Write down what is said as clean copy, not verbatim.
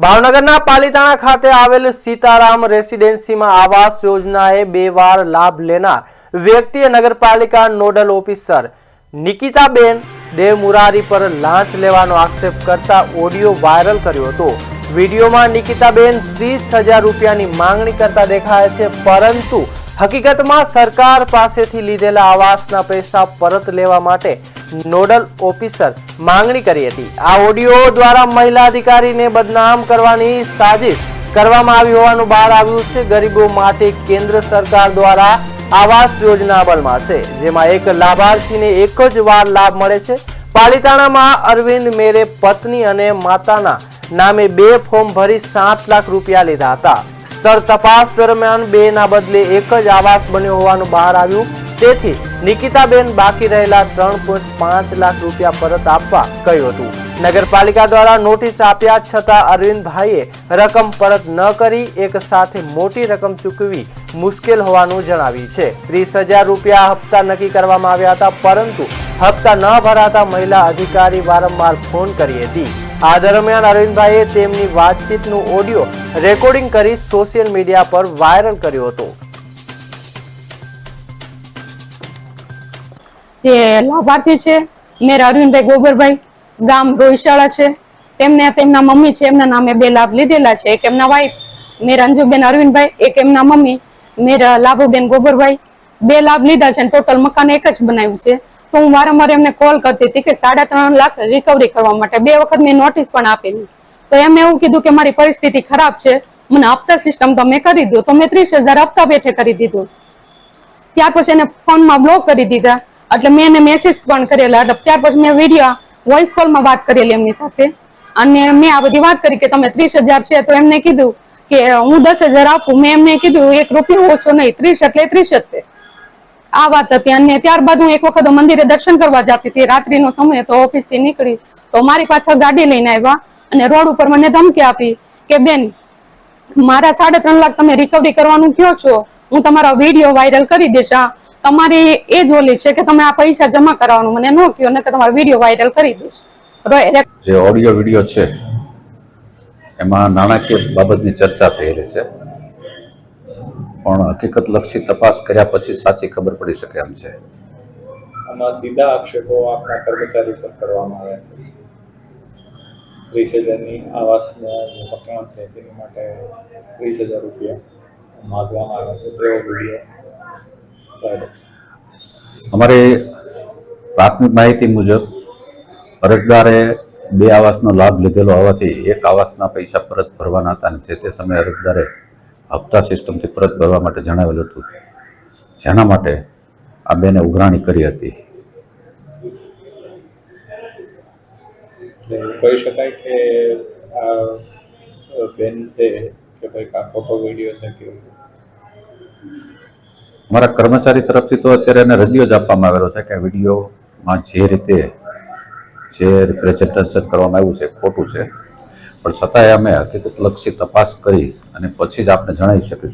ભાવનગરના પાલીતાણા ખાતે આવેલ સીતારામ રેસિડેન્સીમાં આવાસ યોજનાએ 2 વાર લાભ લેનાર વ્યક્તિએ નગરપાલિકા નોડલ ઓફિસર નિકિતાબેન દેવમુરારી પર લાંચ લેવાનો આક્ષેપ કરતા ઓડિયો વાયરલ કર્યો હતો। વિડીયોમાં નિકિતાબેન 30,000 રૂપિયાની માંગણી કરતા દેખાય છે, પરંતુ હકીકતમાં સરકાર પાસેથી લીધેલા આવાસના પૈસા પરત લેવા માટે નોડલ ઓફિસર માંગણી કરી હતી। આ ઓડિયો દ્વારા મહિલા અધિકારીને બદનામ કરવાની સાजिश કરવામાં આવી હોવાનું બહાર આવ્યું છે। ગરીબો માટે કેન્દ્ર સરકાર દ્વારા આવાસ યોજના અમલમાં છે, જેમાં એક લાભાર્થીને એક જ વાર લાભ મળે છે। પાલીતાણામાં અરવિંદ મેરે પત્ની અને માતાના નામે 2 ફોર્મ ભરી 7 લાખ રૂપિયા લીધા હતા। સ્તર તપાસ દરમિયાન 2 ના બદલે એક જ આવાસ બન્યો હોવાનું બહાર આવ્યું। તેથી નિકિતાબેન બાકી રહેલા 3.5 લાખ રૂપિયા પરત આપવા કહ્યું હતું। નગરપાલિકા દ્વારા નોટિસ આપ્યા છતાં અરવિંદભાઈએ રકમ પરત ન કરી એક સાથે મોટી રકમ ચૂકવવી મુશ્કેલ હોવાનું જણાવ્યું છે। 30,000 રૂપિયા હપ્તા નક્કી કરવામાં આવ્યા હતા, પરંતુ હપ્તા ન ભરાતા મહિલા અધિકારી વારંવાર ફોન કરી હતી। આ દરમિયાન અરવિંદભાઈએ તેમની વાતચીતનું ઓડિયો રેકોર્ડિંગ કરી સોશિયલ મીડિયા પર વાયરલ કર્યો હતો। જે લાભાર્થી છે મેરા અરવિંદભાઈ ગોબરભાઈ, ગામ રોહિશાળા છે। તેમને તેમના મમ્મી છે, એમના નામે 2 લાભ લીધેલા છે। એક એમના વાઈફ મેરા અંજુબેન અરવિંદભાઈ, એક એમના મમ્મી મેરા લાભુબેન ગોબરભાઈ, 2 લાભ લીધા છે। ટોટલ મકાન એક જ બનાવ્યું છે। તો હું વારંવાર એમને કોલ કરતી હતી કે 3.5 લાખ રિકવરી કરવા માટે 2 વખત મેં નોટિસ પણ આપેલી। તો એમને એવું કીધું કે મારી પરિસ્થિતિ ખરાબ છે, મને હપ્તા સિસ્ટમ તમે કરી દો। તો મેં 30,000 હપ્તા બેઠે કરી દીધું। ત્યાર પછી એને ફોનમાં બ્લોક કરી દીધા, એટલે મેં એને મેસેજ પણ કરેલા। ત્યાર પછી મેં વિડીયો વોઇસ કોલમાં વાત કરેલી એમની સાથે, અને મેં આ બધી વાત કરી કે તમે 30,000 છે। તો એમને કીધું કે હું 10,000 આપું। મેં એમને કીધું 1 રૂપિયો ઓછો નહીં, 30 એટલે 30 જ છે। આ વાત હતી। અને ત્યારબાદ હું એક વખત મંદિરે દર્શન કરવા જતી હતી, રાત્રિનો સમય તો ઓફિસ થી નીકળી તો મારી પાછળ ગાડી લઈને આવ્યા અને રોડ ઉપર મને ધમકી આપી કે બેન મારા 3.5 લાખ તમે રિકવરી કરવાનું કહો છો, હું તમારો વિડીયો વાયરલ કરી દઈશ। તમારી એ જ ઓલી છે કે તમે આ પૈસા જમા કરાવવાનું મને ન કહો, ને કે તમારો વિડીયો વાયરલ કરી દઈશ। જે ઓડિયો વિડીયો છે એમાં નાણાકીય બાબતની ચર્ચા થઈ રહી છે, પણ હકીકત લક્ષી તપાસ કર્યા પછી સાચી ખબર પડી શકે એમ છે। આમાં સીધા આક્ષેપો આપણા કર્મચારી પર કરવામાં આવ્યા છે। 30,000ની આવાસના જે મકાન છે તેની માટે 30,000 રૂપિયા માંગવામાં આવ્યા છે, તેવો વિડીયો અમારી પ્રાથમિક માહિતી મુજબ અરજદારે 2 આવાસનો લાભ લીધેલો હોવાથી 1 આવાસના પૈસા પરત ભરવાના હતા, અને તે સમયે અરજદારે હપ્તા સિસ્ટમથી પરત ભરવા માટે જણાવેલું હતું, જેના માટે આ બેને ઉઘરાણી કરી હતી। કહી શકાય કે આ બેન છે કે ભાઈ આ ફોટો વિડીયો છે કે અમારા કર્મચારી તરફથી તો અત્યારે એને રદિયો જ આપવામાં આવેલો છે કે વિડીયોમાં જે રીતે જે રિપ્રેઝન્ટેશન કરવામાં આવ્યું છે ખોટું છે, પણ છતાંય અમે હકીકત લક્ષી તપાસ કરી અને પછી જ આપને જણાવી શકીશું।